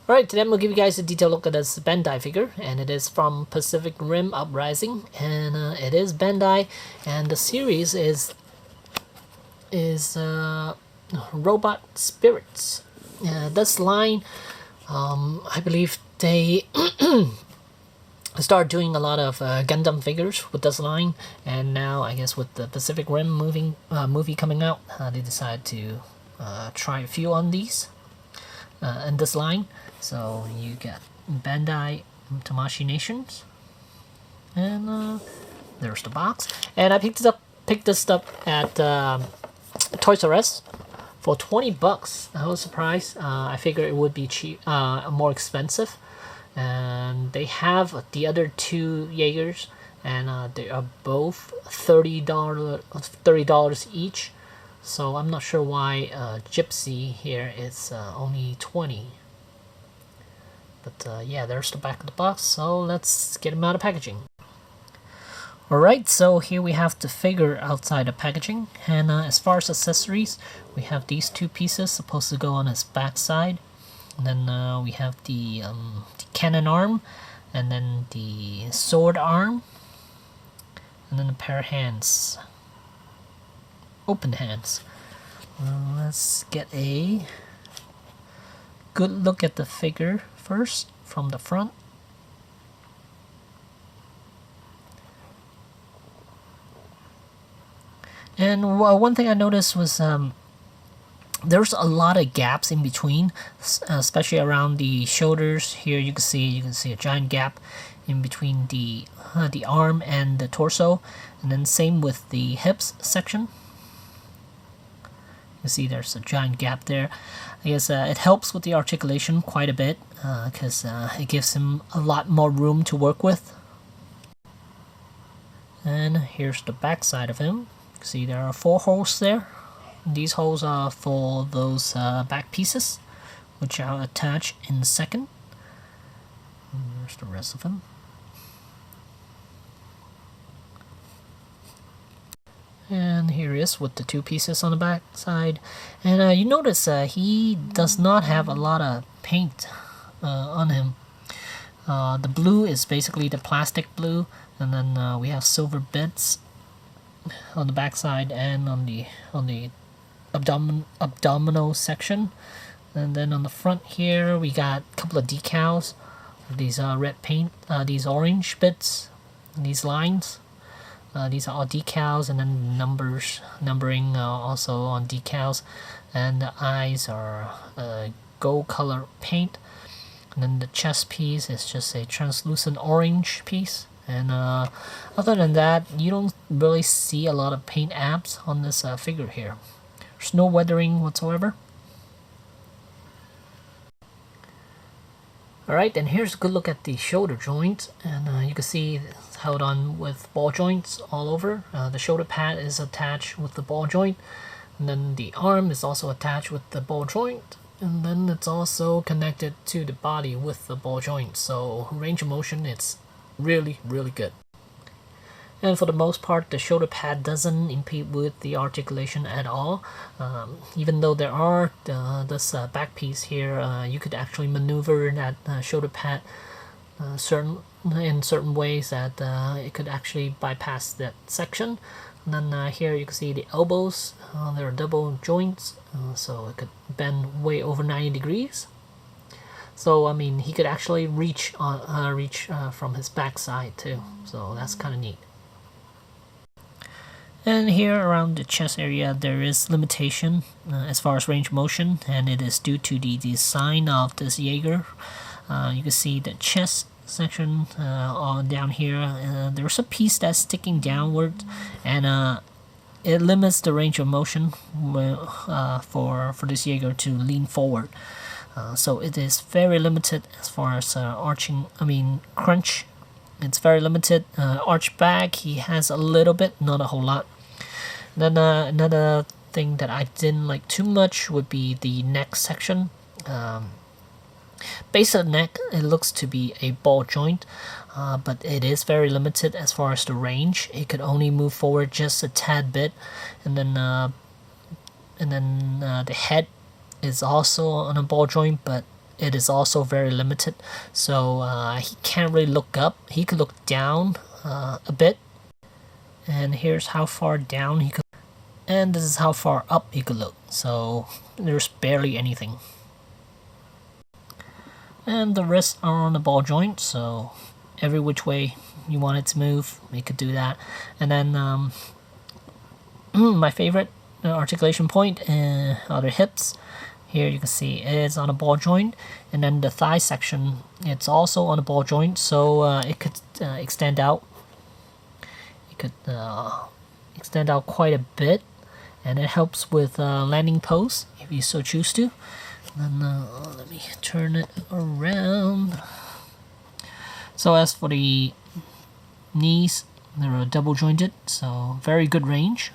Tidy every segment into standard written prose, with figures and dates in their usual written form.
Alright, today I'm going to give you guys a detailed look at this Bandai figure, and it is from Pacific Rim Uprising, and it is Bandai, and the series is Robot Spirits. This line, I believe they started doing a lot of Gundam figures with this line, and now I guess with the Pacific Rim movie coming out, they decided to try a few on these in this line. So you get Bandai Tamashii Nations, and there's the box. And I picked this up at Toys R Us for 20 bucks. I was surprised. I figured it would be more expensive. And they have the other two Jaegers, and they are both $30 each. So I'm not sure why Gipsy here is only 20. But yeah, there's the back of the box, so let's get them out of packaging. Alright, so here we have the figure outside the packaging, and as far as accessories, we have these two pieces supposed to go on his back side. And then we have the cannon arm, and then the sword arm, and then a pair of hands. Open hands. Let's get a good look at the figure first from the front. And one thing I noticed was there's a lot of gaps in between, especially around the shoulders. Here you can see a giant gap in between the arm and the torso, and then same with the hips section. You see there's a giant gap there. I guess it helps with the articulation quite a bit because it gives him a lot more room to work with. And here's the back side of him. You see there are 4 holes there. These holes are for those back pieces, which I'll attach in a second. And there's the rest of him. And here he is with the 2 pieces on the back side. And you notice he does not have a lot of paint on him. The blue is basically the plastic blue, and then we have silver bits on the back side and on the abdominal section. And then on the front here we got a couple of decals, these red paint, these orange bits, these lines. These are all decals, and then numbering also on decals, and the eyes are gold color paint, and then the chest piece is just a translucent orange piece. And other than that, you don't really see a lot of paint apps on this figure here. There's no weathering whatsoever. Alright, and here's a good look at the shoulder joint, and you can see it's held on with ball joints all over. The shoulder pad is attached with the ball joint, and then the arm is also attached with the ball joint, and then it's also connected to the body with the ball joint. So range of motion, it's really good. And for the most part, the shoulder pad doesn't impede with the articulation at all. Even though there are this back piece here, you could actually maneuver that shoulder pad in certain ways that it could actually bypass that section. And then here you can see the elbows. There are double joints, so it could bend way over 90 degrees. So I mean, he could actually reach from his back side too. So that's kind of neat. And here around the chest area there is limitation as far as range of motion, and it is due to the design of this Jaeger. You can see the chest section down here. There's a piece that's sticking downward, and it limits the range of motion for this Jaeger to lean forward. So it is very limited as far as crunch. It's very limited. Arch back, he has a little bit, not a whole lot. Then another thing that I didn't like too much would be the neck section. Base of the neck, it looks to be a ball joint, but it is very limited as far as the range. It could only move forward just a tad bit, and then the head is also on a ball joint, but it is also very limited. So he can't really look up. He could look down a bit. And here's how far down he could. And this is how far up he could look. So there's barely anything. And the wrists are on the ball joint, so every which way you want it to move, you could do that. And then my favorite articulation point are the hips. Here you can see it is on a ball joint, and then the thigh section, it's also on a ball joint, so it could extend out. It could extend out quite a bit, and it helps with landing pose if you so choose to. And let me turn it around. So as for the knees, they're double jointed, so very good range.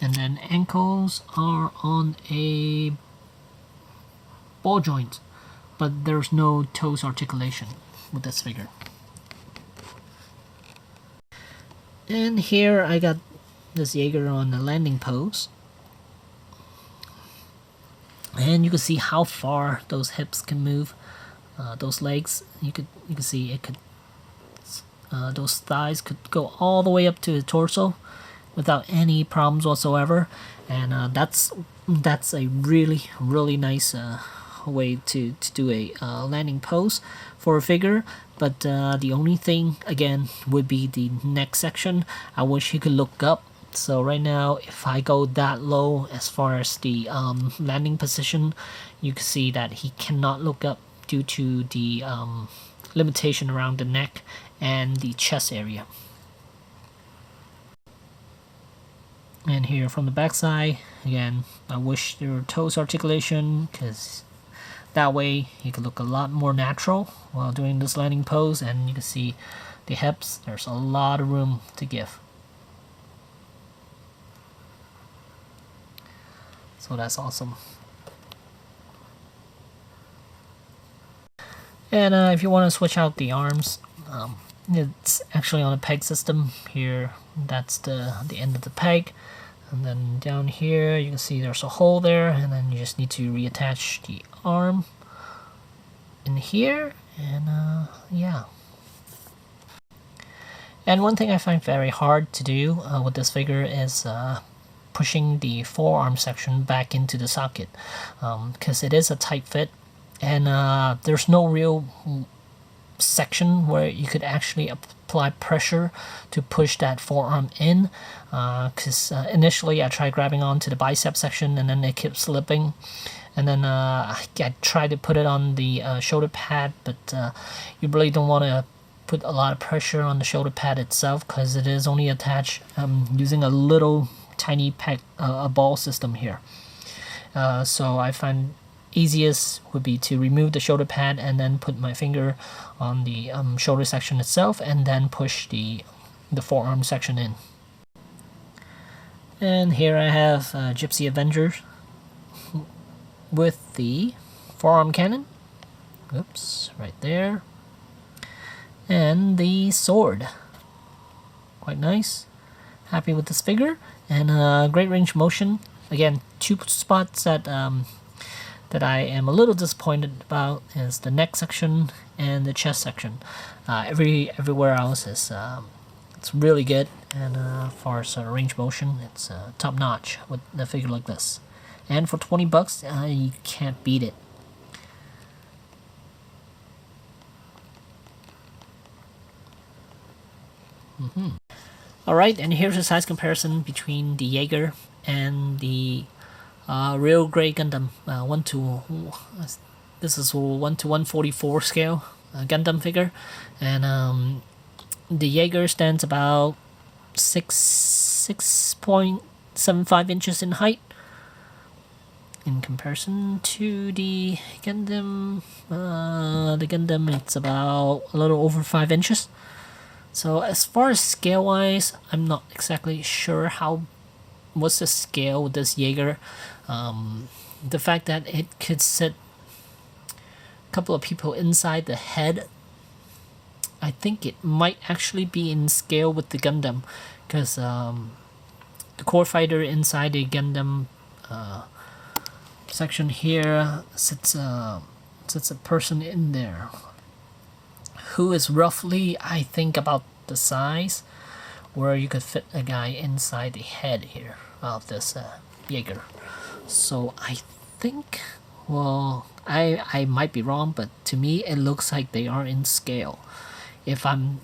And then ankles are on a ball joint, but there's no toes articulation with this figure. And here I got this Jaeger on the landing pose. And you can see how far those hips can move, those legs. You can see it could. Those thighs could go all the way up to the torso without any problems whatsoever, and that's a really nice way to do a landing pose for a figure. But the only thing again would be the neck section. I wish he could look up. So right now, if I go that low as far as the landing position, you can see that he cannot look up due to the limitation around the neck and the chest area. And here from the back side, again, I wish there were toes articulation, because that way he could look a lot more natural while doing this landing pose. And you can see the hips, there's a lot of room to give. So that's awesome. And if you want to switch out the arms, it's actually on a peg system. Here, that's the end of the peg. And then down here, you can see there's a hole there, and then you just need to reattach the arm in here, and yeah. And one thing I find very hard to do with this figure is pushing the forearm section back into the socket, because it is a tight fit, and there's no real section where you could actually apply pressure to push that forearm in, because initially I tried grabbing onto the bicep section and then it kept slipping, and then I tried to put it on the shoulder pad, but you really don't want to put a lot of pressure on the shoulder pad itself, because it is only attached using a little tiny a ball system here. So I find easiest would be to remove the shoulder pad and then put my finger on the shoulder section itself, and then push the forearm section in. And here I have Gipsy Avenger with the forearm cannon. Oops, right there. And the sword. Quite nice. Happy with this figure, and great range of motion. Again, two spots that I am a little disappointed about is the neck section and the chest section. Everywhere else is it's really good, and as far as range of motion, it's top notch with a figure like this. And for $20, you can't beat it. Alright, and here's a size comparison between the Jaeger and the real Grey Gundam. This is 1:144 scale Gundam figure, and the Jaeger stands about 6.75 inches in height in comparison to the Gundam. The Gundam, it's about a little over 5 inches. So as far as scale-wise, I'm not exactly sure what's the scale with this Jaeger. The fact that it could sit a couple of people inside the head, I think it might actually be in scale with the Gundam, because the core fighter inside the Gundam section here sits it's a person in there who is roughly, I think, about the size where you could fit a guy inside the head here of this Jaeger. So I think, well, I might be wrong, but to me it looks like they are in scale. If I'm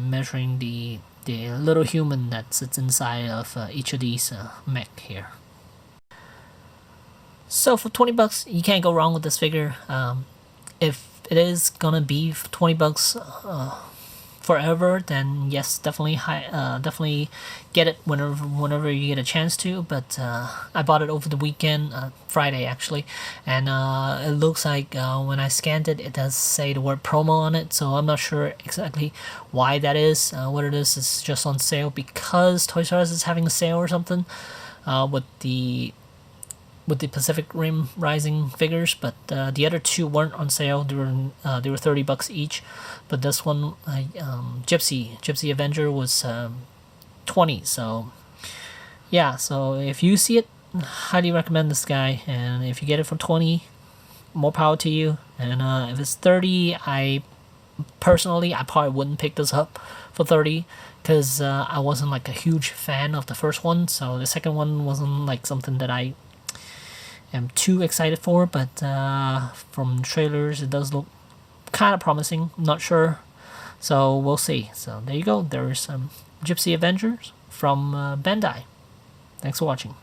measuring the little human that sits inside of each of these mech here. So for 20 bucks, you can't go wrong with this figure. If it is gonna be 20 bucks forever, then yes, definitely definitely get it whenever you get a chance to. But I bought it over the weekend, Friday actually, and it looks like when I scanned it, it does say the word promo on it. So I'm not sure exactly why that is. Whether this is just on sale because Toys R Us is having a sale or something with the Pacific Rim Rising figures, but the other two weren't on sale. They were 30 bucks each, but this one, Gipsy Avenger was 20. So yeah, so if you see it, highly recommend this guy. And if you get it for 20, more power to you. And if it's 30, I probably wouldn't pick this up for 30 because I wasn't like a huge fan of the first one. So the second one wasn't like something that I am too excited for, but from trailers it does look kind of promising. I'm not sure, so we'll see. So there you go, there's some Gipsy Avengers from Bandai. Thanks for watching.